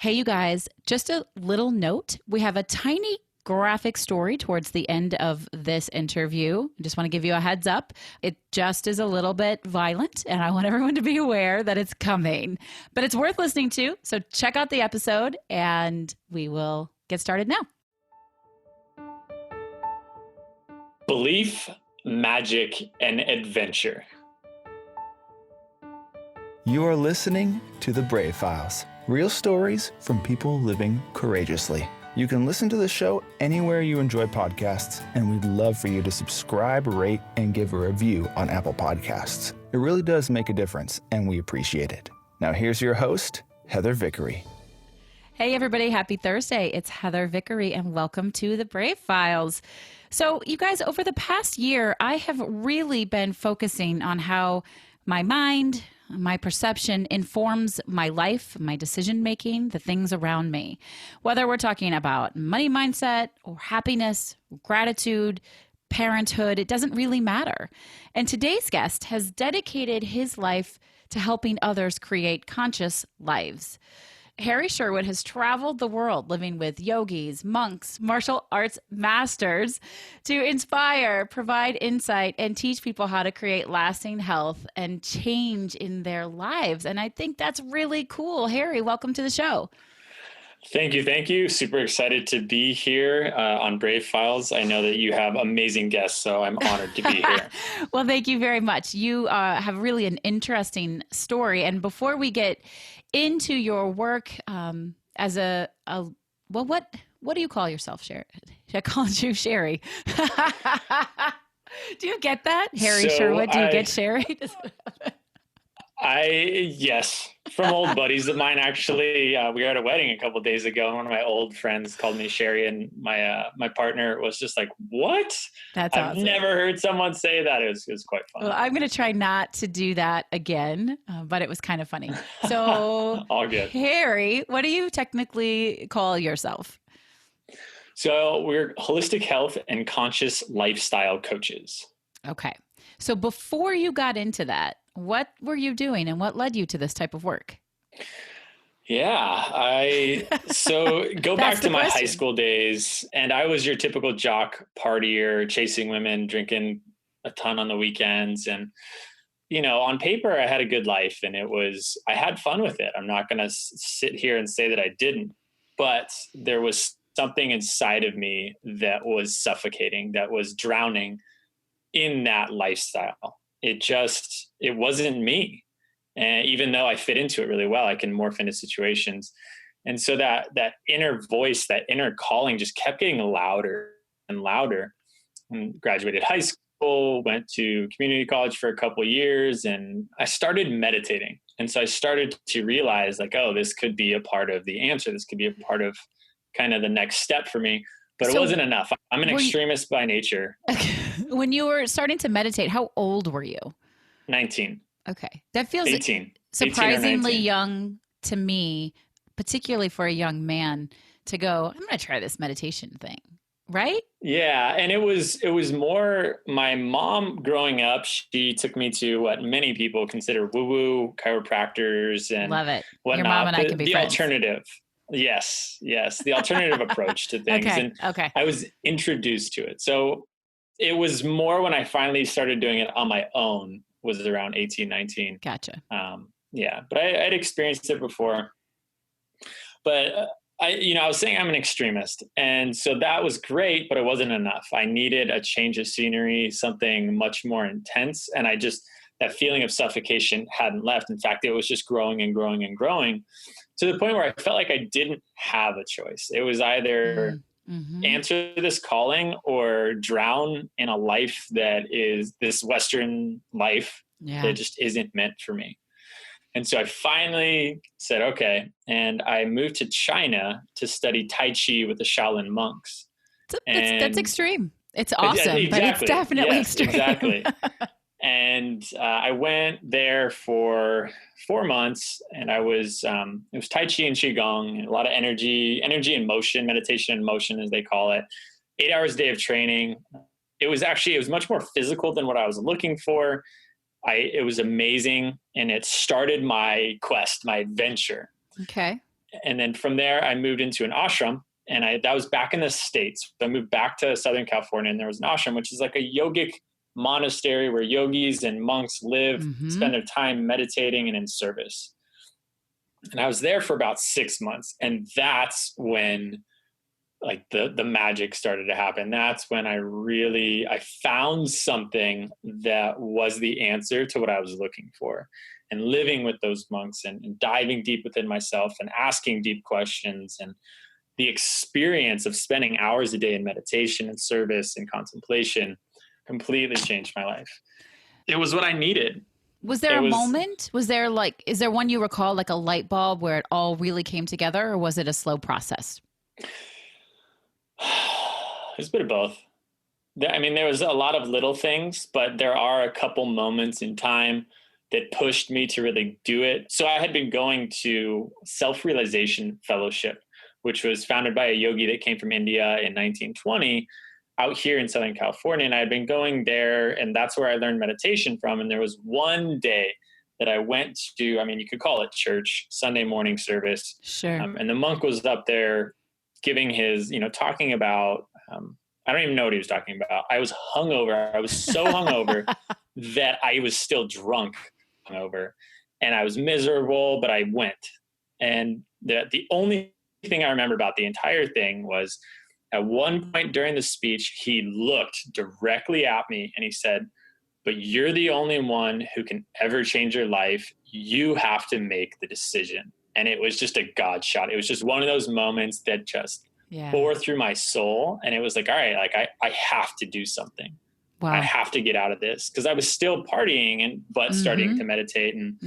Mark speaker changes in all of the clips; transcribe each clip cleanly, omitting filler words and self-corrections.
Speaker 1: Hey, you guys, just a little note. We have a tiny graphic story towards the end of this interview. I just want to give you a heads up. It just is a little bit violent, and I want everyone to be aware that it's coming. But it's worth listening to. So check out the episode, and we will get started now.
Speaker 2: Belief, magic, and adventure.
Speaker 3: You are listening to The Brave Files, real stories from people living courageously. You can listen to the show anywhere you enjoy podcasts, and we'd love for you to subscribe, rate, and give a review on Apple Podcasts. It really does make a difference, and we appreciate it. Now here's your host, Heather Vickery.
Speaker 1: Hey, everybody. Happy Thursday. It's Heather Vickery, and welcome to The Brave Files. So, you guys, over the past year, I have really been focusing on how my mind, my perception informs my life, my decision-making, the things around me. Whether we're talking about money mindset or happiness, gratitude, parenthood, it doesn't really matter. And today's guest has dedicated his life to helping others create conscious lives. Harry Sherwood has traveled the world living with yogis, monks, martial arts masters to inspire, provide insight, and teach people how to create lasting health and change in their lives. And I think that's really cool. Harry, welcome to the show.
Speaker 2: Thank you. Thank you. Super excited to be here on Brave Files. I know that you have amazing guests, so I'm honored to be here.
Speaker 1: Well, thank you very much. You have really an interesting story. And before we get into your work as well, what do you call yourself, Sherry? I called you Sherry. Do you get that? Harry Sherwood, do you get Sherry?
Speaker 2: Yes, from old buddies of mine, actually. We were at a wedding a couple of days ago, and one of my old friends called me Sherry, and my partner was just like, what?
Speaker 1: That's
Speaker 2: I've
Speaker 1: awesome.
Speaker 2: never heard someone say that. It was quite fun.
Speaker 1: Well, I'm going to try not to do that again, but it was kind of funny. So,
Speaker 2: all good.
Speaker 1: Harry, what do you technically call yourself?
Speaker 2: So we're holistic health and conscious lifestyle coaches.
Speaker 1: Okay. So before you got into that, what were you doing and what led you to this type of work?
Speaker 2: Yeah, so go back to my high school days, and I was your typical jock partier, chasing women, drinking a ton on the weekends. And, on paper, I had a good life, and I had fun with it. I'm not going to sit here and say that I didn't, but there was something inside of me that was suffocating, that was drowning in that lifestyle. It wasn't me. And even though I fit into it really well, I can morph into situations. And so that inner voice, that inner calling just kept getting louder and louder. And graduated high school, went to community college for a couple of years, and I started meditating. And so I started to realize this could be a part of the answer. This could be a part of kind of the next step for me. But it wasn't enough. I'm an extremist by nature.
Speaker 1: When you were starting to meditate, how old were you?
Speaker 2: 19.
Speaker 1: Okay. That feels
Speaker 2: 18.
Speaker 1: Surprisingly young to me, particularly for a young man, to go, I'm going to try this meditation thing. Right?
Speaker 2: Yeah. And it was more my mom growing up. She took me to what many people consider woo-woo chiropractors and
Speaker 1: love it.
Speaker 2: Whatnot.
Speaker 1: Your mom and I can be
Speaker 2: the
Speaker 1: friends.
Speaker 2: Alternative. Yes. The alternative approach to things.
Speaker 1: Okay.
Speaker 2: I was introduced to it. So it was more when I finally started doing it on my own, was around 18, 19.
Speaker 1: Gotcha.
Speaker 2: But I'd experienced it before. But I was saying I'm an extremist. And so that was great, but it wasn't enough. I needed a change of scenery, something much more intense. And that feeling of suffocation hadn't left. In fact, it was just growing and growing and growing, to the point where I felt like I didn't have a choice. It was either answer this calling or drown in a life that is this Western life that just isn't meant for me. And so I finally said, okay. And I moved to China to study Tai Chi with the Shaolin monks.
Speaker 1: That's extreme. It's awesome,
Speaker 2: exactly.
Speaker 1: But it's definitely extreme.
Speaker 2: Exactly. And I went there for 4 months, and it was Tai Chi and Qigong, a lot of energy and motion, meditation and motion, as they call it. 8 hours a day of training. It was much more physical than what I was looking for. It was amazing, and it started my quest, my adventure.
Speaker 1: Okay.
Speaker 2: And then from there, I moved into an ashram, and that was back in the States. So I moved back to Southern California, and there was an ashram, which is like a yogic monastery where yogis and monks live, spend their time meditating and in service. And I was there for about 6 months. And that's when like the magic started to happen. That's when I found something that was the answer to what I was looking for. And living with those monks and diving deep within myself and asking deep questions, and the experience of spending hours a day in meditation and service and contemplation completely changed my life. It was what I needed.
Speaker 1: Was there a moment? Was there is there one you recall, like a light bulb where it all really came together, or was it a slow process?
Speaker 2: It's a bit of both. I mean, there was a lot of little things, but there are a couple moments in time that pushed me to really do it. So I had been going to Self-Realization Fellowship, which was founded by a yogi that came from India in 1920 out here in Southern California. And I had been going there, and that's where I learned meditation from. And there was one day that I went to, I mean, you could call it church, Sunday morning service.
Speaker 1: Sure.
Speaker 2: And the monk was up there giving his, talking about, I don't even know what he was talking about. I was hungover. I was so hungover that I was still drunk hungover, and I was miserable, but I went. And the only thing I remember about the entire thing was at one point during the speech, he looked directly at me and he said, "But you're the only one who can ever change your life. You have to make the decision." And it was just a God shot. It was just one of those moments that just bore through my soul. And it was like, all right, like I have to do something. Wow. I have to get out of this, because I was still partying but starting to meditate, and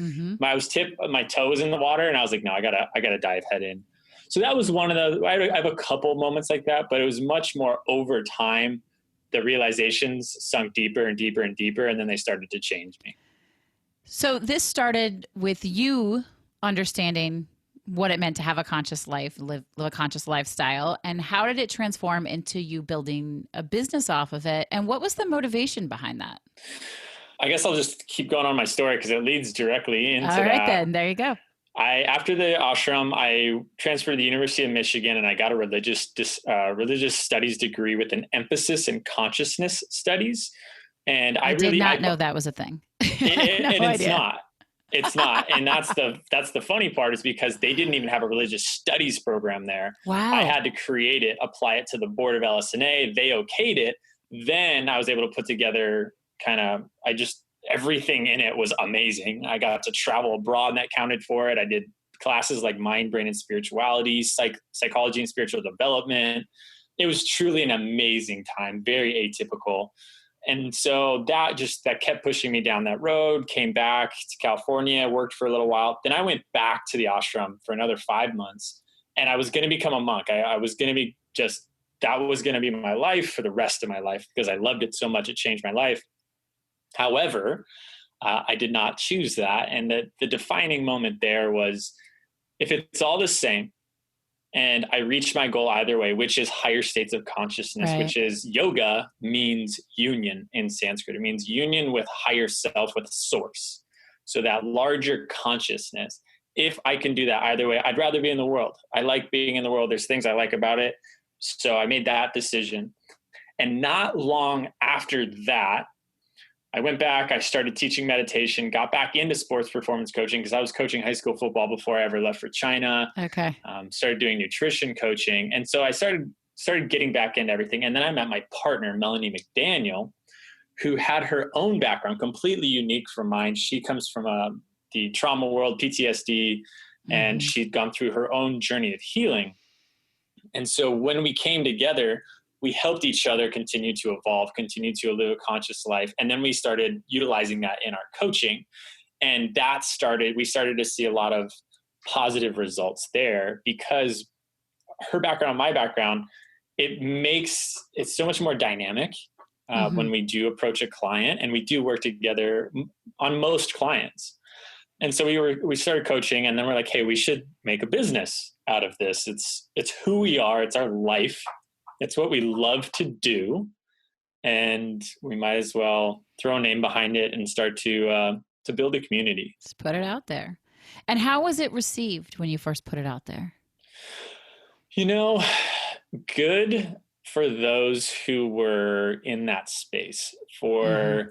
Speaker 2: my toe was in the water, and I was like, no, I gotta dive head in. So that was one of those. I have a couple moments like that, but it was much more over time. The realizations sunk deeper and deeper and deeper, and then they started to change me.
Speaker 1: So this started with you understanding what it meant to have a conscious life, live a conscious lifestyle, and how did it transform into you building a business off of it? And what was the motivation behind that?
Speaker 2: I guess I'll just keep going on my story because it leads directly into that.
Speaker 1: All right, then. There you go.
Speaker 2: After the ashram, I transferred to the University of Michigan, and I got a religious studies degree with an emphasis in consciousness studies. And I
Speaker 1: did not know that was a thing.
Speaker 2: It's not. It's not. And that's the funny part, is because they didn't even have a religious studies program there.
Speaker 1: Wow.
Speaker 2: I had to create it, apply it to the board of LS&A. They okayed it. Then I was able to put together everything in it was amazing. I got to travel abroad, and that counted for it. I did classes like mind, brain, and spirituality, psychology and spiritual development. It was truly an amazing time, very atypical. And so that kept pushing me down that road. Came back to California, worked for a little while. Then I went back to the ashram for another 5 months, and I was going to become a monk. I was going to be that was going to be my life for the rest of my life, because I loved it so much. It changed my life. However, I did not choose that. And the defining moment there was, if it's all the same, and I reached my goal either way, which is higher states of consciousness, right. Which is yoga means union in Sanskrit. It means union with higher self, with source. So that larger consciousness. If I can do that either way, I'd rather be in the world. I like being in the world. There's things I like about it. So I made that decision. And not long after that, I went back, I started teaching meditation, got back into sports performance coaching, because I was coaching high school football before I ever left for China.
Speaker 1: Okay.
Speaker 2: Started doing nutrition coaching. And so I started getting back into everything. And then I met my partner, Melanie McDaniel, who had her own background, completely unique from mine. She comes from the trauma world, PTSD, and she'd gone through her own journey of healing. And so when we came together, we helped each other continue to evolve, continue to live a conscious life. And then we started utilizing that in our coaching. And we started to see a lot of positive results there, because her background, my background, it's so much more dynamic when we do approach a client, and we do work together on most clients. And so we started coaching, and then we're like, hey, we should make a business out of this. It's who we are. It's our life. It's what we love to do, and we might as well throw a name behind it and start to build a community.
Speaker 1: Just put it out there. And how was it received when you first put it out there?
Speaker 2: You know, good for those who were in that space.
Speaker 1: Mm-hmm.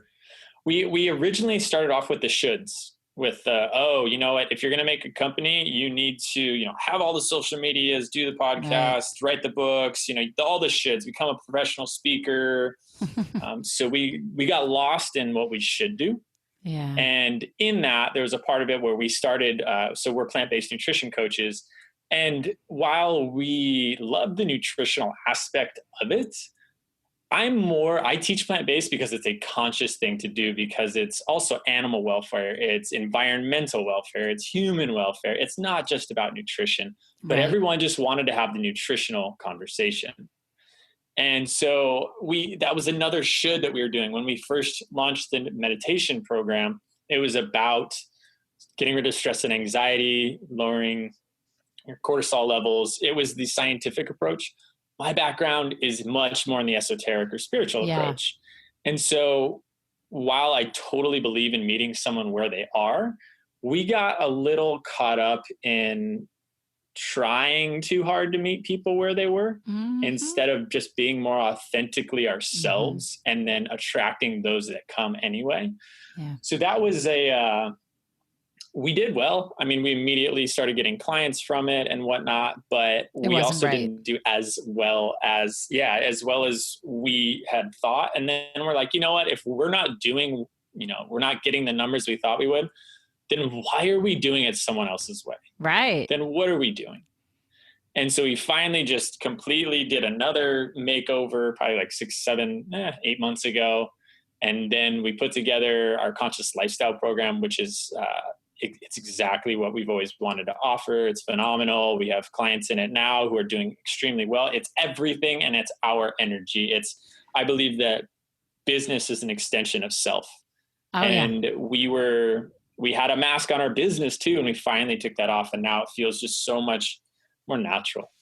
Speaker 2: We originally started off with the shoulds, with oh, you know what, if you're going to make a company, you need to, have all the social medias, do the
Speaker 1: Right.
Speaker 2: podcast, write the books, all the shoulds, become a professional speaker. So we got lost in what we should do.
Speaker 1: Yeah.
Speaker 2: And in that, there was a part of it where we started, so we're plant-based nutrition coaches. And while we love the nutritional aspect of it, I teach plant-based because it's a conscious thing to do, because it's also animal welfare, it's environmental welfare, it's human welfare. It's not just about nutrition, but
Speaker 1: Right.
Speaker 2: everyone just wanted to have the nutritional conversation. And so that was another should that we were doing. When we first launched the meditation program, it was about getting rid of stress and anxiety, lowering your cortisol levels. It was the scientific approach. My background is much more in the esoteric or spiritual
Speaker 1: Yeah.
Speaker 2: approach. And so while I totally believe in meeting someone where they are, we got a little caught up in trying too hard to meet people where they were,
Speaker 1: Mm-hmm.
Speaker 2: instead of just being more authentically
Speaker 1: Mm-hmm.
Speaker 2: ourselves and then attracting those that come anyway.
Speaker 1: Yeah.
Speaker 2: So that was we did well. I mean, we immediately started getting clients from it and whatnot, but
Speaker 1: It
Speaker 2: we
Speaker 1: wasn't
Speaker 2: also
Speaker 1: right.
Speaker 2: didn't do as well as we had thought. And then we're like, you know what, if we're not doing, we're not getting the numbers we thought we would, then why are we doing it someone else's way?
Speaker 1: Right.
Speaker 2: Then what are we doing? And so we finally just completely did another makeover, probably like 8 months ago. And then we put together our conscious lifestyle program, which is, it's exactly what we've always wanted to offer. It's phenomenal. We have clients in it now who are doing extremely well. It's everything, and it's our energy. I believe that business is an extension of self.
Speaker 1: Oh, yeah.
Speaker 2: And we had a mask on our business too, and we finally took that off, and now it feels just so much more natural.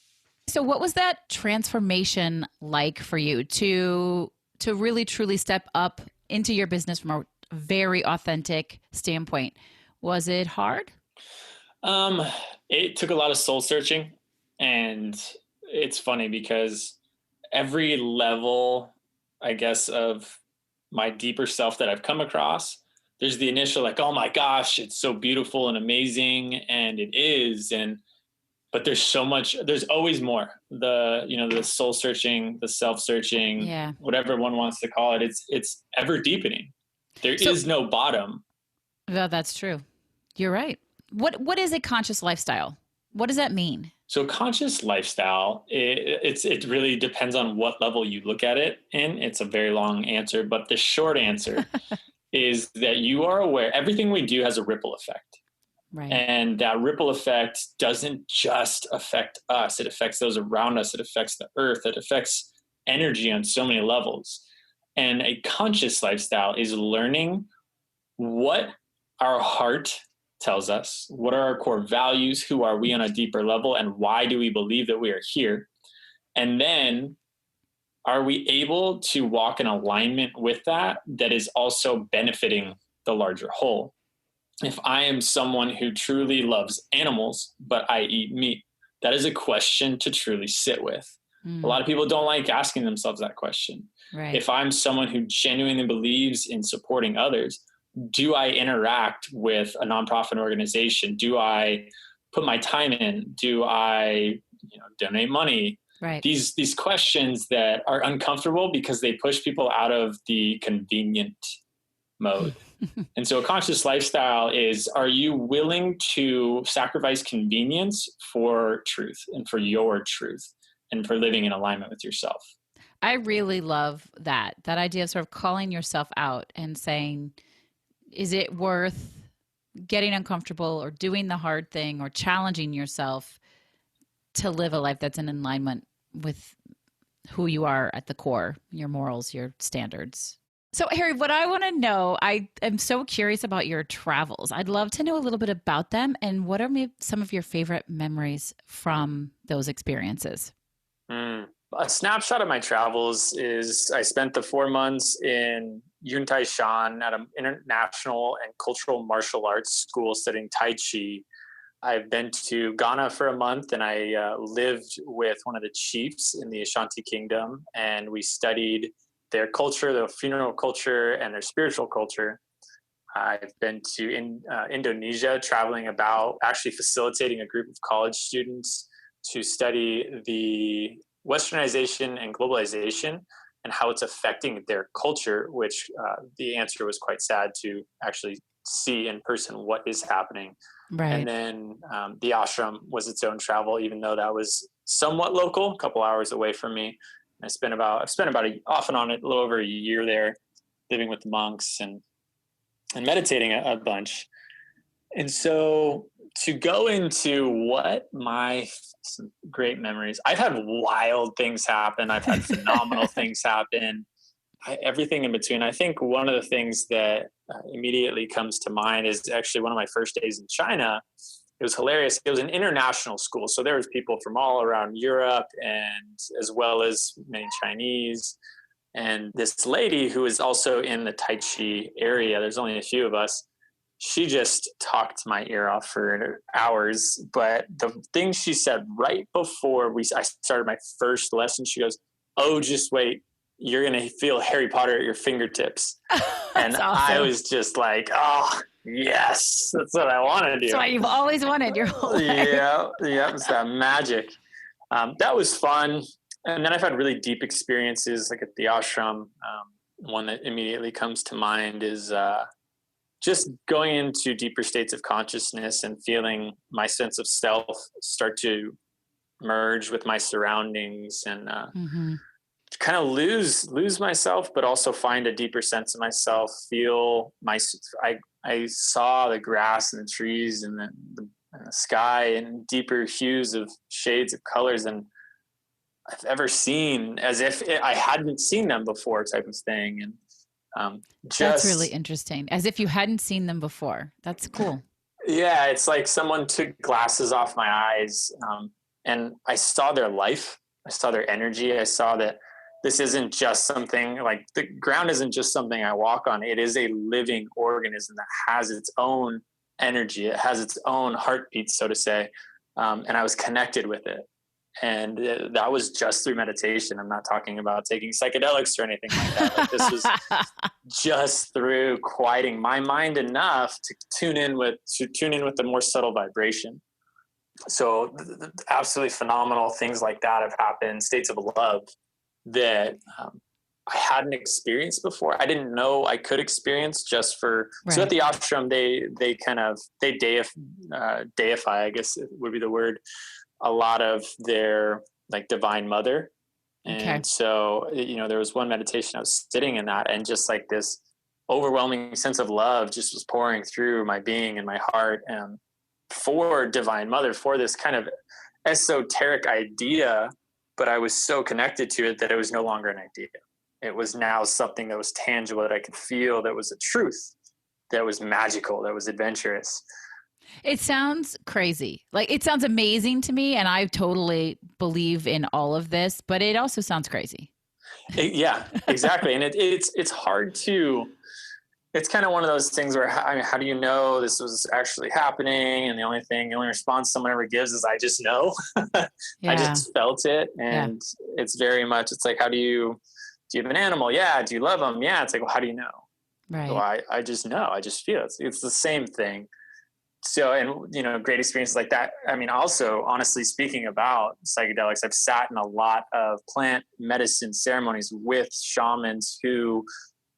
Speaker 1: So what was that transformation like for you to really truly step up into your business from a very authentic standpoint? Was it hard?
Speaker 2: Um, it took a lot of soul searching, and it's funny because every level, I guess, of my deeper self that I've come across, there's the initial like, oh my gosh, it's so beautiful and amazing, and it is, but there's always more. The soul searching, the self searching,
Speaker 1: Yeah.
Speaker 2: whatever one wants to call it, it's ever deepening. There
Speaker 1: So,
Speaker 2: is no bottom.
Speaker 1: well, that's true. You're right. What is a conscious lifestyle? What does that mean?
Speaker 2: So conscious lifestyle, it really depends on what level you look at it in. It's a very long answer, but the short answer is that you are aware everything we do has a ripple effect.
Speaker 1: Right.
Speaker 2: And that ripple effect doesn't just affect us. It affects those around us. It affects the earth. It affects energy on so many levels. And a conscious lifestyle is learning what our heart tells us, what are our core values, who are we on a deeper level, and why do we believe that we are here? And then are we able to walk in alignment with that is also benefiting the larger whole? If I am someone who truly loves animals, but I eat meat, that is a question to truly sit with. A lot of people don't like asking themselves that question.
Speaker 1: Right.
Speaker 2: If I'm someone who genuinely believes in supporting others, do I interact with a nonprofit organization? Do I put my time in? Do I, donate money?
Speaker 1: Right.
Speaker 2: These questions that are uncomfortable because they push people out of the convenient mode. And so a conscious lifestyle is, are you willing to sacrifice convenience for truth and for your truth and for living in alignment with yourself?
Speaker 1: I really love that idea of sort of calling yourself out and saying, is it worth getting uncomfortable or doing the hard thing or challenging yourself to live a life that's in alignment with who you are at the core, your morals, your standards? So, Harry, what I want to know, I am so curious about your travels. I'd love to know a little bit about them and what are some of your favorite memories from those experiences?
Speaker 2: A snapshot of my travels is I spent the 4 months in Yuntai Shan at an international and cultural martial arts school studying Tai Chi. I've been to Ghana for a month, and I lived with one of the chiefs in the Ashanti Kingdom, and we studied their culture, their funeral culture, and their spiritual culture. I've been to Indonesia, traveling about, actually facilitating a group of college students to study the westernization and globalization and how it's affecting their culture, which the answer was quite sad to actually see in person what is happening.
Speaker 1: Right.
Speaker 2: And then the ashram was its own travel, even though that was somewhat local, a couple hours away from me. And I've spent about off and on a little over a year there, living with the monks and meditating a bunch. And so to go into some great memories, I've had wild things happen. I've had phenomenal things happen. Everything in between. I think one of the things that immediately comes to mind is actually one of my first days in China. It was hilarious. It was an international school. So there was people from all around Europe, and as well as many Chinese. And this lady who is also in the Tai Chi area, there's only a few of us, she just talked my ear off for hours. But the thing she said right before I started my first lesson, she goes, "Oh, just wait. You're going to feel Harry Potter at your fingertips." And awesome. I was just like, oh, yes, that's what I want to do.
Speaker 1: That's what you've always wanted your whole life.
Speaker 2: Yeah, it's that magic. That was fun. And then I've had really deep experiences, like at the ashram. One that immediately comes to mind is just going into deeper states of consciousness and feeling my sense of self start to merge with my surroundings, and kind of lose myself, but also find a deeper sense of myself. I saw the grass and the trees and the sky in deeper hues of shades of colors than I've ever seen, as if I hadn't seen them before, type of thing. And
Speaker 1: that's really interesting. As if you hadn't seen them before. That's cool.
Speaker 2: Yeah, it's like someone took glasses off my eyes, and I saw their life. I saw their energy. I saw that this isn't just something, like the ground isn't just something I walk on. It is a living organism that has its own energy. It has its own heartbeat, so to say. And I was connected with it. And that was just through meditation. I'm not talking about taking psychedelics or anything like that. Like, this was just through quieting my mind enough to tune in with the more subtle vibration. So absolutely phenomenal things like that have happened, states of love that I hadn't experienced before. I didn't know I could experience just for, right. So at the ashram, they deify, I guess it would be the word, a lot of their like divine mother. And so, there was one meditation I was sitting in that, and just like this overwhelming sense of love just was pouring through my being and my heart, and for divine mother, for this kind of esoteric idea, but I was so connected to it that it was no longer an idea. It was now something that was tangible, that I could feel, that was a truth, that was magical, that was adventurous.
Speaker 1: It sounds crazy. Like, it sounds amazing to me, and I totally believe in all of this, but it also sounds crazy.
Speaker 2: Yeah, exactly. And it's hard to, it's kind of one of those things where, how do you know this was actually happening? And the only response someone ever gives is, I just know. Yeah. I just felt it. And it's very much, it's like, do you have an animal? Yeah. Do you love them? Yeah. It's like, well, how do you know?
Speaker 1: Right.
Speaker 2: Well, I just know, I just feel it. It's the same thing. So, and, great experiences like that. I mean, also, honestly speaking about psychedelics, I've sat in a lot of plant medicine ceremonies with shamans who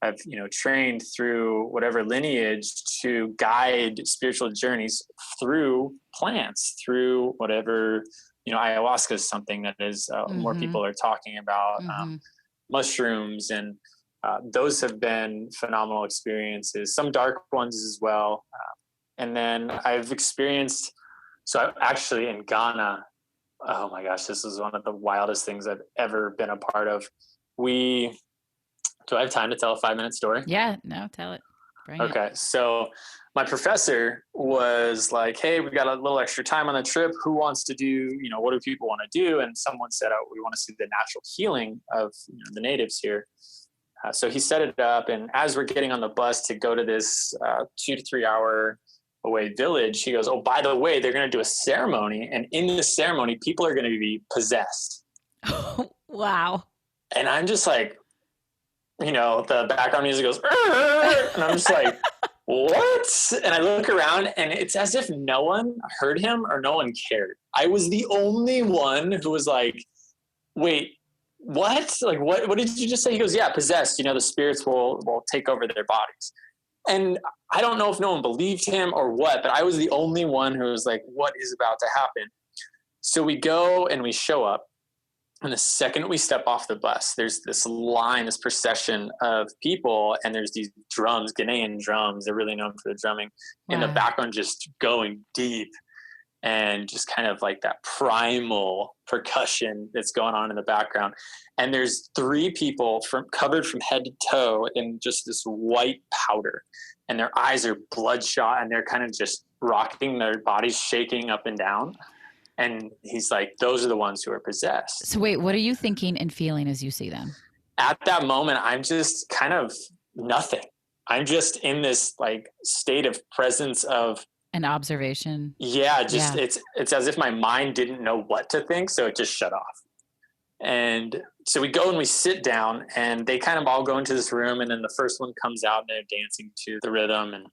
Speaker 2: have, trained through whatever lineage to guide spiritual journeys through plants, through whatever, ayahuasca is something that is more people are talking about, mushrooms, and those have been phenomenal experiences, some dark ones as well. And then I've experienced, actually in Ghana, oh my gosh, this is one of the wildest things I've ever been a part of. Do I have time to tell a 5-minute story?
Speaker 1: Yeah, no, tell it. Bring it.
Speaker 2: So my professor was like, hey, we got a little extra time on the trip. Who wants to do, what do people want to do? And someone said, oh, we want to see the natural healing of the natives here. So he set it up. And as we're getting on the bus to go to this 2 to 3 hour away village, he goes, oh, by the way, they're going to do a ceremony. And in this ceremony, people are going to be possessed.
Speaker 1: Wow.
Speaker 2: And I'm just like, the background music goes, and I'm just like, what? And I look around and it's as if no one heard him or no one cared. I was the only one who was like, wait, what? Like, what did you just say? He goes, yeah, possessed. The spirits will take over their bodies. And I don't know if no one believed him or what, but I was the only one who was like, what is about to happen? So we go and we show up. And the second we step off the bus, there's this line, this procession of people, and there's these drums, Ghanaian drums. They're really known for the drumming.
Speaker 1: Wow.
Speaker 2: In the background, just going deep, and just kind of like that primal percussion that's going on in the background. And there's 3 people covered from head to toe in just this white powder, and their eyes are bloodshot, and they're kind of just rocking, their bodies shaking up and down. And he's like, those are the ones who are possessed.
Speaker 1: So wait, what are you thinking and feeling as you see them?
Speaker 2: At that moment, I'm just kind of nothing. I'm just in this like state of presence of
Speaker 1: an observation.
Speaker 2: Yeah. It's as if my mind didn't know what to think. So it just shut off. And so we go and we sit down, and they kind of all go into this room. And then the first one comes out and they're dancing to the rhythm and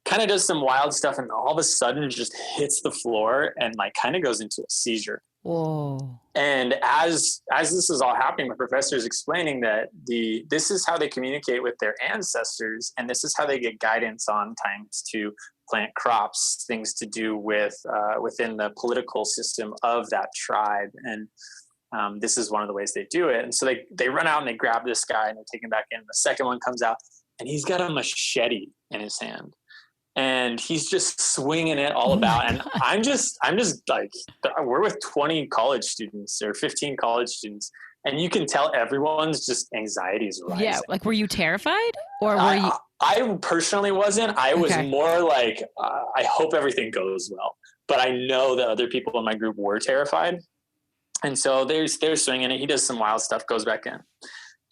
Speaker 2: kind of does some wild stuff. And all of a sudden just hits the floor and like kind of goes into a seizure.
Speaker 1: Whoa.
Speaker 2: And as this is all happening, the professor is explaining that this is how they communicate with their ancestors. And this is how they get guidance on times to plant crops, things to do with within the political system of that tribe. And this is one of the ways they do it. And so they run out and they grab this guy and they take him back in. The second one comes out and he's got a machete in his hand and he's just swinging it all about. And I'm just like, we're with 20 college students or 15 college students. And you can tell everyone's just anxiety is rising.
Speaker 1: Yeah. Like, were you terrified or were you?
Speaker 2: I personally wasn't. I was more like, I hope everything goes well. But I know that other people in my group were terrified. And so they're swinging it. He does some wild stuff, goes back in.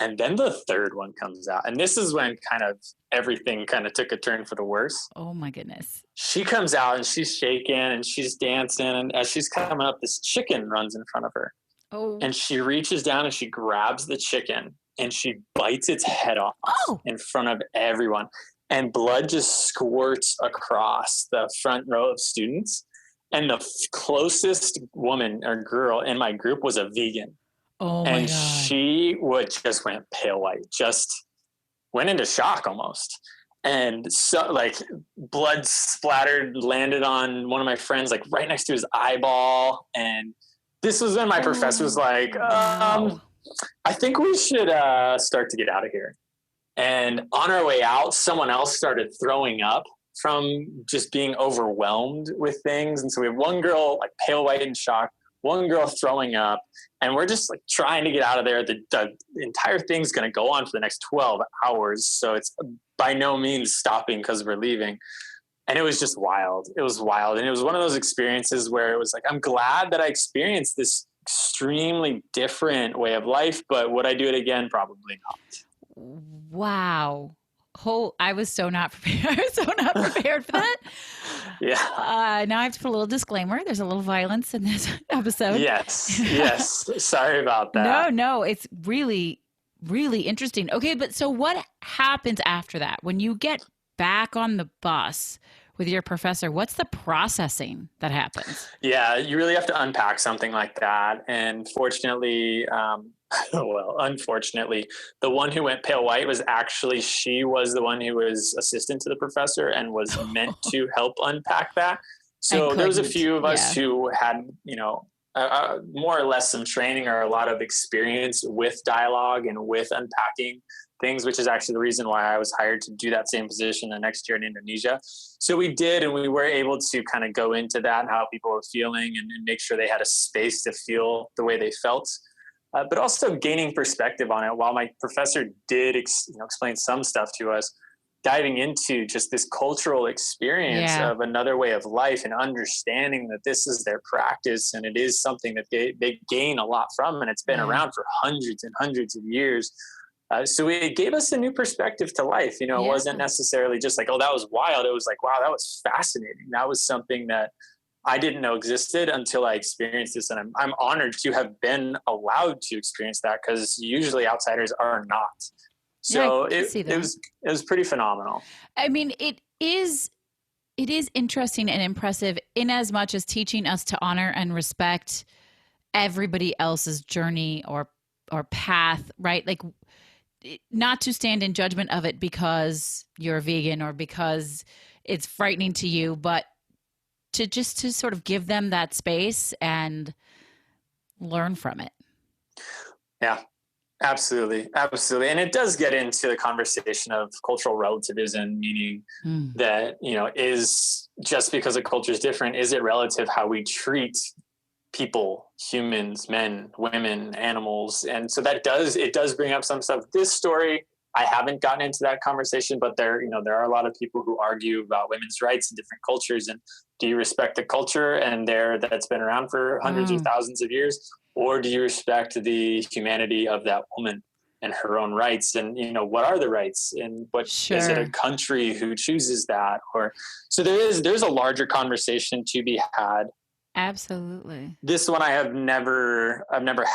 Speaker 2: And then the third one comes out. And this is when kind of everything kind of took a turn for the worse.
Speaker 1: Oh, my goodness.
Speaker 2: She comes out and she's shaking and she's dancing. And as she's coming up, this chicken runs in front of her.
Speaker 1: Oh.
Speaker 2: And she reaches down and she grabs the chicken and she bites its head off in front of everyone. And blood just squirts across the front row of students. And the closest woman or girl in my group was a vegan.
Speaker 1: Oh my God.
Speaker 2: She just went pale white, just went into shock almost. And so like blood splattered, landed on one of my friends, like right next to his eyeball. And this was when my professor was like, I think we should start to get out of here. And on our way out, someone else started throwing up from just being overwhelmed with things. And so we have one girl like pale white in shock, one girl throwing up, and we're just like trying to get out of there. The entire thing's going to go on for the next 12 hours. So it's by no means stopping because we're leaving. And it was just wild. It was wild. And it was one of those experiences where it was like, I'm glad that I experienced this extremely different way of life, but would I do it again? Probably not.
Speaker 1: Wow. I was so not prepared. I was so not prepared for that.
Speaker 2: Yeah.
Speaker 1: Now I have to put a little disclaimer. There's a little violence in this episode.
Speaker 2: Yes. Sorry about that.
Speaker 1: No. It's really, really interesting. Okay. But so what happens after that? When you get back on the bus with your professor, what's the processing that happens?
Speaker 2: Yeah, you really have to unpack something like that. And fortunately, unfortunately, the one who went pale white she was the one who was assistant to the professor and was meant to help unpack that. So there was a few of us who had, more or less some training or a lot of experience with dialogue and with unpacking things, which is actually the reason why I was hired to do that same position the next year in Indonesia. So we did, and we were able to kind of go into that and how people were feeling and make sure they had a space to feel the way they felt. But also gaining perspective on it. While my professor did explain some stuff to us, diving into just this cultural experience of another way of life and understanding that this is their practice and it is something that they gain a lot from, and it's been around for hundreds and hundreds of years. So it gave us a new perspective to life. It wasn't necessarily just like, oh, that was wild. It was like, wow, that was fascinating. That was something that I didn't know existed until I experienced this. And I'm honored to have been allowed to experience that, because usually outsiders are not. So it was pretty phenomenal.
Speaker 1: I mean, it is interesting and impressive in as much as teaching us to honor and respect everybody else's journey or path, right? Like, not to stand in judgment of it because you're a vegan or because it's frightening to you, but to sort of give them that space and learn from it.
Speaker 2: Yeah, absolutely. Absolutely. And it does get into the conversation of cultural relativism, meaning that, is just because a culture is different, is it relative how we treat people, humans, men, women, animals? And so it does bring up some stuff. This story, I haven't gotten into that conversation, but there are a lot of people who argue about women's rights in different cultures. And do you respect the culture and that's been around for hundreds or thousands of years? Or do you respect the humanity of that woman and her own rights? And, what are the rights? And is it a country who chooses that? Or so there's a larger conversation to be had.
Speaker 1: Absolutely.
Speaker 2: This one I've never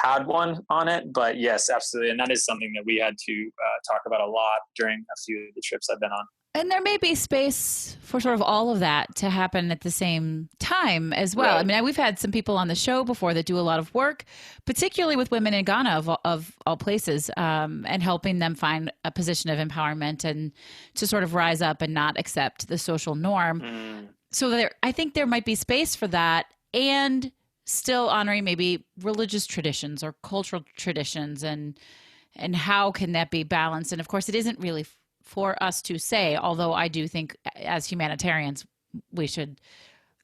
Speaker 2: had one on it, but yes, absolutely. And that is something that we had to talk about a lot during a few of the trips I've been on. And
Speaker 1: there may be space for sort of all of that to happen at the same time as well. Right. I mean, we've had some people on the show before that do a lot of work, particularly with women in Ghana of all places, and helping them find a position of empowerment and to sort of rise up and not accept the social norm. So I think there might be space for that, and still honoring maybe religious traditions or cultural traditions, and how can that be balanced? And of course, it isn't really for us to say, although I do think as humanitarians, we should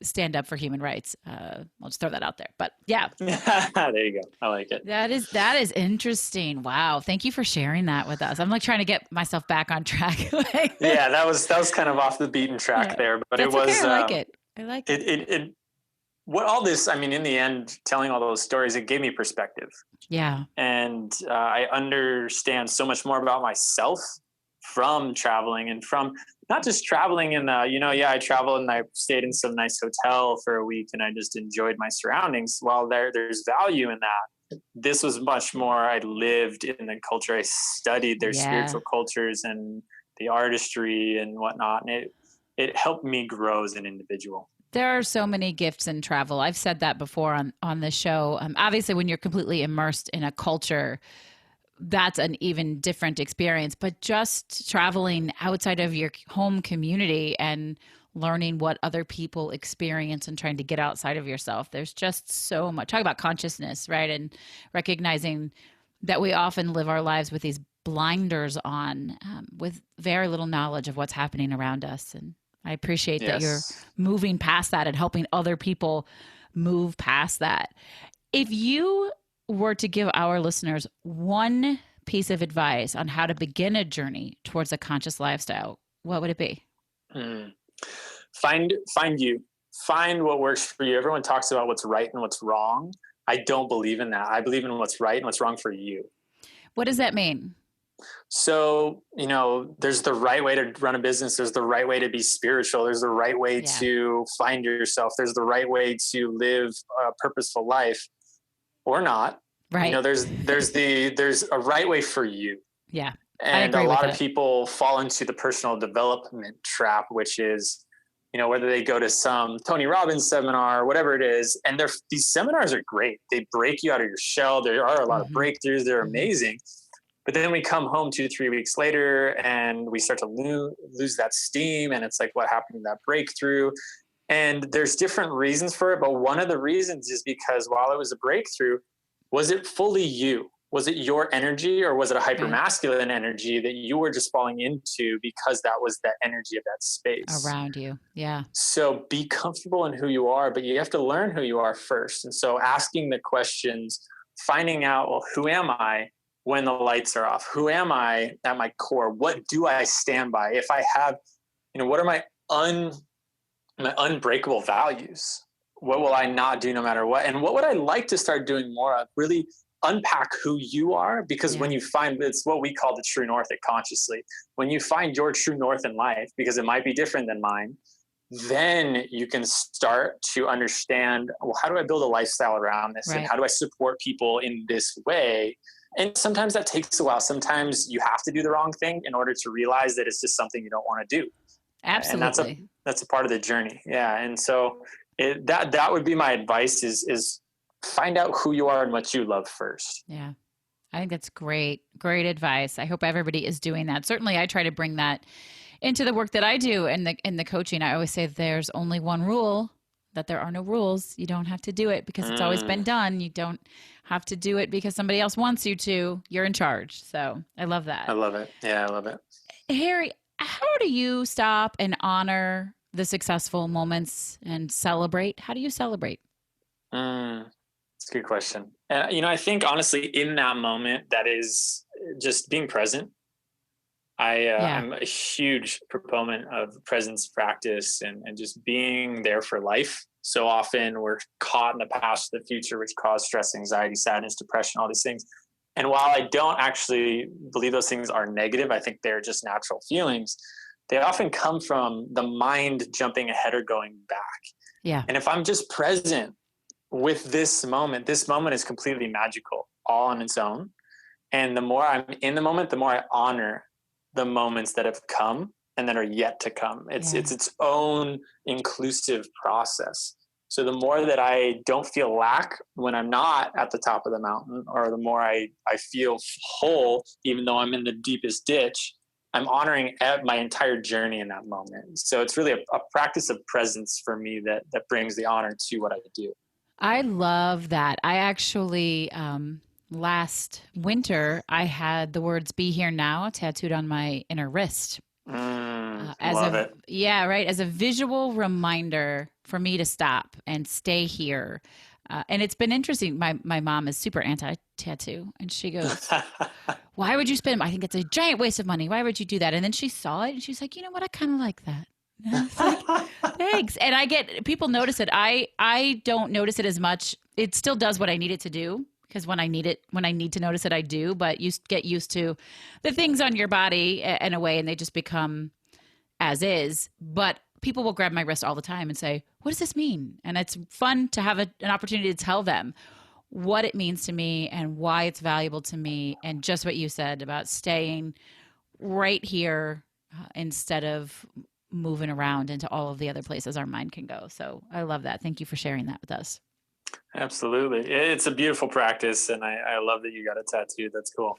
Speaker 1: stand up for human rights. I'll just throw that out there. But yeah.
Speaker 2: There you go. I like it.
Speaker 1: That is interesting. Wow. Thank you for sharing that with us. I'm like trying to get myself back on track.
Speaker 2: Yeah, that was kind of off the beaten track there, but it was,
Speaker 1: okay. I like it.
Speaker 2: It what all this, I mean, in the end, telling all those stories, it gave me perspective.
Speaker 1: Yeah.
Speaker 2: And I understand so much more about myself from traveling, and from not just traveling in I traveled and I stayed in some nice hotel for a week and I just enjoyed my surroundings. While there's value in that, this was much more, I lived in the culture. I studied their spiritual cultures and the artistry and whatnot. And it helped me grow as an individual.
Speaker 1: There are so many gifts in travel. I've said that before on the show. Obviously, when you're completely immersed in a culture, that's an even different experience. But just traveling outside of your home community and learning what other people experience and trying to get outside of yourself, there's just so much. Talk about consciousness, right? And recognizing that we often live our lives with these blinders on, with very little knowledge of what's happening around us. And I appreciate that you're moving past that and helping other people move past that. If you were to give our listeners one piece of advice on how to begin a journey towards a conscious lifestyle, what would it be?
Speaker 2: Find you. Find what works for you. Everyone talks about what's right and what's wrong. I don't believe in that. I believe in what's right and what's wrong for you.
Speaker 1: What does that mean?
Speaker 2: So, there's the right way to run a business. There's the right way to be spiritual. There's the right way to find yourself. There's the right way to live a purposeful life, or not.
Speaker 1: Right.
Speaker 2: There's a right way for you.
Speaker 1: Yeah.
Speaker 2: And a lot of people fall into the personal development trap, which is, whether they go to some Tony Robbins seminar or whatever it is, and these seminars are great. They break you out of your shell. There are a lot of breakthroughs. They're amazing. But then we come home 2-3 weeks later and we start to lose that steam. And it's like, what happened to that breakthrough? And there's different reasons for it. But one of the reasons is because while it was a breakthrough, was it fully you? Was it your energy, or was it a hypermasculine energy that you were just falling into because that was the energy of that space
Speaker 1: around you? Yeah.
Speaker 2: So be comfortable in who you are, but you have to learn who you are first. And so asking the questions, finding out, well, who am I when the lights are off? Who am I at my core? What do I stand by? If I have, what are my unbreakable values? What will I not do no matter what? And what would I like to start doing more of? Really unpack who you are, because when you find, it's what we call the true north at Consciously. When you find your true north in life, because it might be different than mine, then you can start to understand, well, how do I build a lifestyle around this? And how do I support people in this way? And sometimes that takes a while. Sometimes you have to do the wrong thing in order to realize that it's just something you don't want to do.
Speaker 1: Absolutely.
Speaker 2: And that's a part of the journey. Yeah. And so that would be my advice is find out who you are and what you love first.
Speaker 1: Yeah. I think that's great. Great advice. I hope everybody is doing that. Certainly I try to bring that into the work that I do in the coaching. I always say there's only one rule, that there are no rules. You don't have to do it because it's always been done. You don't have to do it because somebody else wants you to. You're in charge. So I love that.
Speaker 2: I love it. Yeah, I love it.
Speaker 1: Harry, how do you stop and honor the successful moments and celebrate? How do you celebrate?
Speaker 2: That's a good question. I think honestly in that moment, that is just being present. I'm a huge proponent of presence practice and just being there for life. So often we're caught in the past, the future, which cause stress, anxiety, sadness, depression, all these things. And while I don't actually believe those things are negative, I think they're just natural feelings. They often come from the mind jumping ahead or going back.
Speaker 1: Yeah.
Speaker 2: And if I'm just present with this moment is completely magical, all on its own. And the more I'm in the moment, the more I honor the moments that have come and that are yet to come. It's its own inclusive process. So the more that I don't feel lack when I'm not at the top of the mountain, or the more I feel whole, even though I'm in the deepest ditch, I'm honoring my entire journey in that moment. So it's really a practice of presence for me that brings the honor to what I do.
Speaker 1: I love that. I actually, last winter, I had the words "Be Here Now" tattooed on my inner wrist.
Speaker 2: Love it.
Speaker 1: Yeah, right. As a visual reminder for me to stop and stay here. And it's been interesting. My mom is super anti-tattoo, and she goes, "Why would you spend? I think it's a giant waste of money. Why would you do that?" And then she saw it, and she's like, "You know what? I kind of like that." Like, thanks. And people notice it. I don't notice it as much. It still does what I need it to do, because when I need to notice it, I do. But you get used to the things on your body in a way, and they just become as is. But people will grab my wrist all the time and say, "What does this mean?" And it's fun to have an opportunity to tell them what it means to me and why it's valuable to me. And just what you said about staying right here instead of moving around into all of the other places our mind can go. So I love that. Thank you for sharing that with us.
Speaker 2: Absolutely. It's a beautiful practice, and I love that you got a tattoo. That's cool.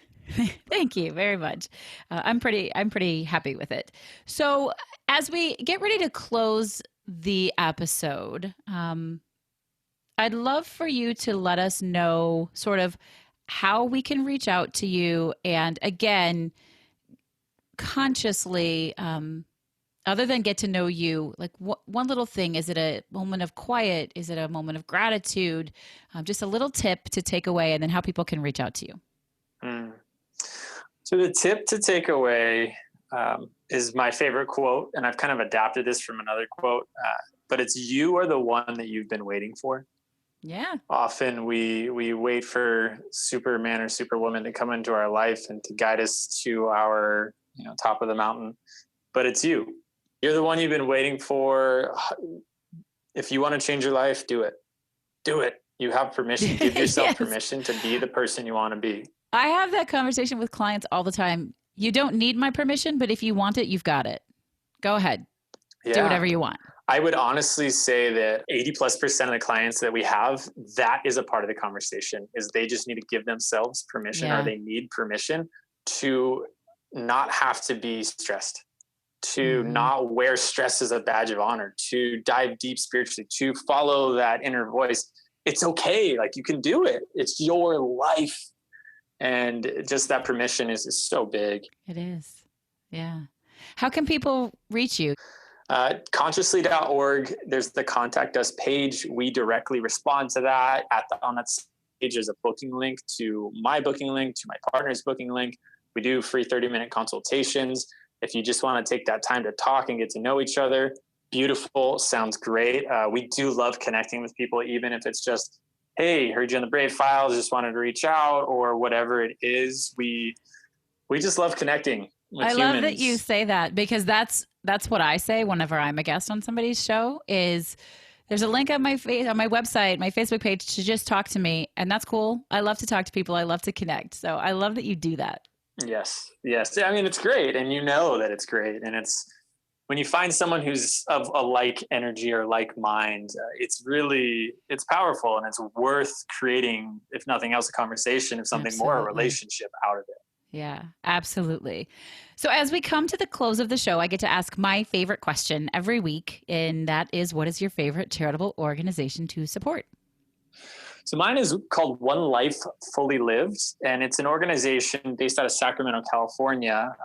Speaker 1: Thank you very much. I'm pretty happy with it. So as we get ready to close the episode, I'd love for you to let us know sort of how we can reach out to you, and again, consciously, other than get to know you, like one little thing. Is it a moment of quiet? Is it a moment of gratitude? Just a little tip to take away, and then how people can reach out to you.
Speaker 2: So the tip to take away is my favorite quote, and I've kind of adapted this from another quote, but it's, "You are the one that you've been waiting for."
Speaker 1: Yeah.
Speaker 2: Often we wait for Superman or Superwoman to come into our life and to guide us to our top of the mountain, but it's you. You're the one you've been waiting for. If you want to change your life, do it. Do it. You have permission. Give yourself permission to be the person you want to be.
Speaker 1: I have that conversation with clients all the time. You don't need my permission, but if you want it, you've got it. Go ahead. Yeah. Do whatever you want.
Speaker 2: I would honestly say that 80+% of the clients that we have, that is a part of the conversation, is they just need to give themselves permission, or they need permission to not have to be stressed, to not wear stress as a badge of honor, to dive deep spiritually, to follow that inner voice. It's okay. Like, you can do it. It's your life. And just that permission is so big.
Speaker 1: It is. Yeah. How can people reach you?
Speaker 2: Consciously.org. There's the contact us page. We directly respond to that. On that page, there's a booking link to my booking link, to my partner's booking link. We do free 30-minute consultations. If you just want to take that time to talk and get to know each other, beautiful. Sounds great. We do love connecting with people, even if it's just hey, heard you on the Brave Files, just wanted to reach out, or whatever it is. We just love connecting with humans.
Speaker 1: I love that you say that, because that's what I say whenever I'm a guest on somebody's show is there's a link on my website, my Facebook page, to just talk to me. And that's cool. I love to talk to people. I love to connect. So I love that you do that.
Speaker 2: Yes. I mean, it's great. And you know that it's great. And it's when you find someone who's of a like energy or like mind, it's powerful, and it's worth creating, if nothing else, a conversation, if something more, a relationship out of it.
Speaker 1: Yeah, absolutely. So as we come to the close of the show, I get to ask my favorite question every week, and that is, what is your favorite charitable organization to support?
Speaker 2: So mine is called One Life Fully Lived, and it's an organization based out of Sacramento, California,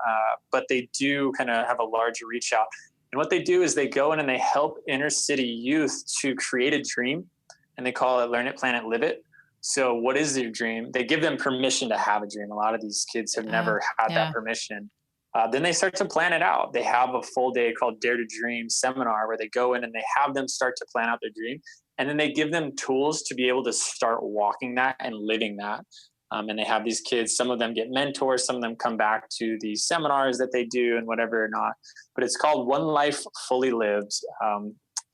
Speaker 2: but they do kind of have a larger reach out. And what they do is they go in and they help inner city youth to create a dream, and they call it Learn It, Plan It, Live It. So what is their dream? They give them permission to have a dream. A lot of these kids have never had that permission. Then they start to plan it out. They have a full day called Dare to Dream seminar where they go in and they have them start to plan out their dream. And then they give them tools to be able to start walking that and living that. And they have these kids, some of them get mentors, some of them come back to these seminars that they do and whatever or not. But it's called One Life Fully Lived.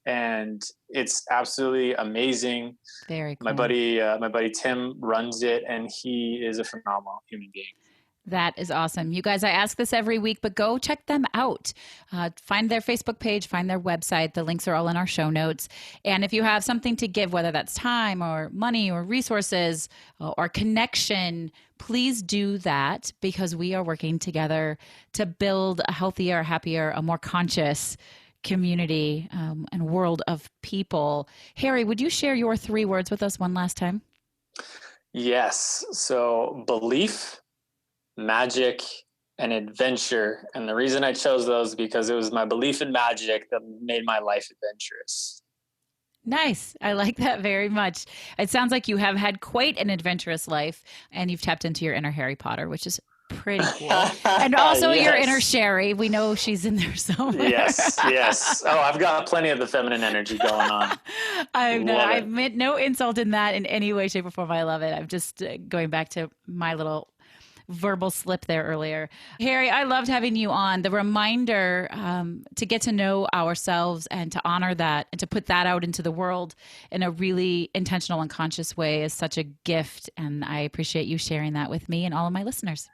Speaker 2: And it's absolutely amazing.
Speaker 1: Very cool.
Speaker 2: My buddy Tim runs it, and he is a phenomenal human being.
Speaker 1: That is awesome. You guys, I ask this every week, but go check them out. Find their Facebook page, find their website. The links are all in our show notes. And if you have something to give, whether that's time or money or resources or connection, please do that, because we are working together to build a healthier, happier, a more conscious community and world of people. Harry, would you share your 3 words with us one last time?
Speaker 2: Yes. So belief, magic, and adventure. And the reason I chose those is because it was my belief in magic that made my life adventurous.
Speaker 1: Nice. I like that very much. It sounds like you have had quite an adventurous life, and you've tapped into your inner Harry Potter, which is pretty cool. And also your inner Sherry. We know she's in there somewhere.
Speaker 2: Yes. Oh, I've got plenty of the feminine energy going on.
Speaker 1: I've meant no insult in that in any way, shape, or form. I love it. I'm just going back to my little verbal slip there earlier. Harry, I loved having you on. The reminder to get to know ourselves and to honor that and to put that out into the world in a really intentional and conscious way is such a gift. And I appreciate you sharing that with me and all of my listeners.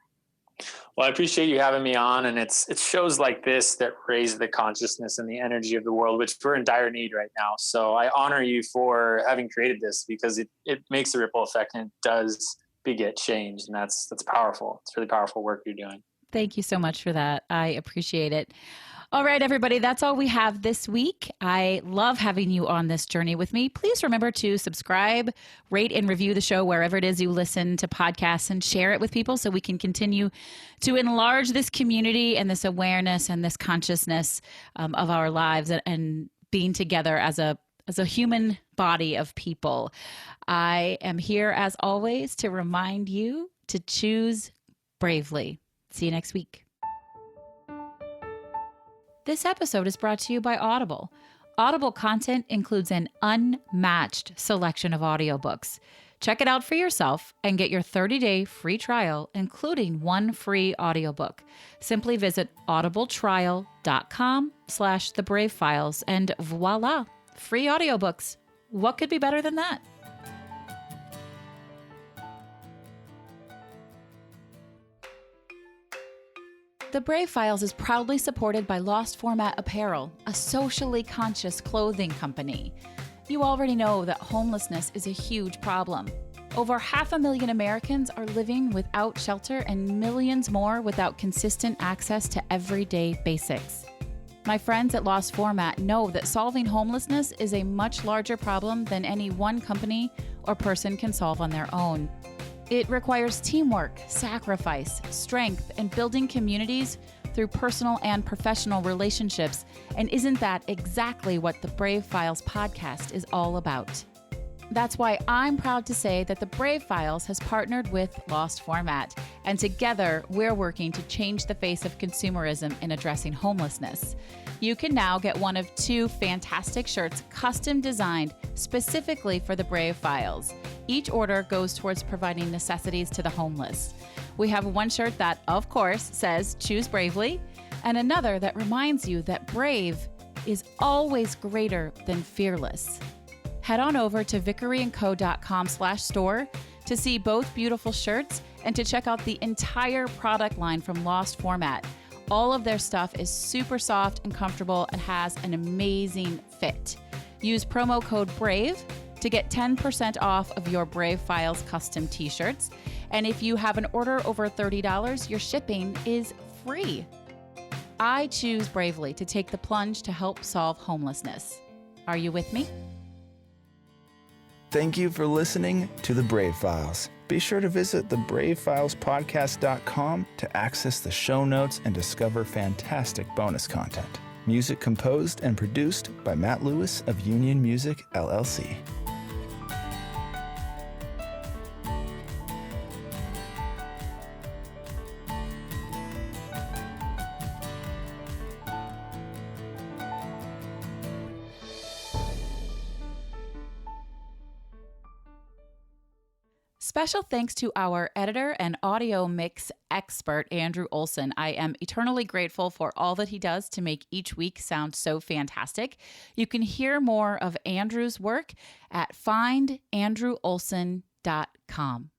Speaker 2: Well, I appreciate you having me on, and it's shows like this that raise the consciousness and the energy of the world, which we're in dire need right now. So I honor you for having created this, because it makes a ripple effect, and it does beget change, and that's powerful. It's really powerful work you're doing.
Speaker 1: Thank you so much for that. I appreciate it. All right, everybody, that's all we have this week. I love having you on this journey with me. Please remember to subscribe, rate, and review the show wherever it is you listen to podcasts, and share it with people so we can continue to enlarge this community and this awareness and this consciousness of our lives and being together as a human body of people. I am here, as always, to remind you to choose bravely. See you next week. This episode is brought to you by Audible. Audible content includes an unmatched selection of audiobooks. Check it out for yourself and get your 30-day free trial, including 1 free audiobook. Simply visit audibletrial.com/thebravefiles and voila, free audiobooks. What could be better than that? The Brave Files is proudly supported by Lost Format Apparel, a socially conscious clothing company. You already know that homelessness is a huge problem. Over 500,000 Americans are living without shelter, and millions more without consistent access to everyday basics. My friends at Lost Format know that solving homelessness is a much larger problem than any one company or person can solve on their own. It requires teamwork, sacrifice, strength, and building communities through personal and professional relationships. And isn't that exactly what the Brave Files podcast is all about? That's why I'm proud to say that the Brave Files has partnered with Lost Format, and together we're working to change the face of consumerism in addressing homelessness. You can now get one of 2 fantastic shirts custom designed specifically for the Brave Files. Each order goes towards providing necessities to the homeless. We have one shirt that, of course, says "Choose Bravely," and another that reminds you that brave is always greater than fearless. Head on over to vickeryandco.com/store to see both beautiful shirts and to check out the entire product line from Lost Format. All of their stuff is super soft and comfortable and has an amazing fit. Use promo code BRAVE to get 10% off of your Brave Files custom t-shirts. And if you have an order over $30, your shipping is free. I choose bravely to take the plunge to help solve homelessness. Are you with me?
Speaker 3: Thank you for listening to The Brave Files. Be sure to visit thebravefilespodcast.com to access the show notes and discover fantastic bonus content. Music composed and produced by Matt Lewis of Union Music, LLC.
Speaker 1: Special thanks to our editor and audio mix expert, Andrew Olson. I am eternally grateful for all that he does to make each week sound so fantastic. You can hear more of Andrew's work at findandrewolson.com.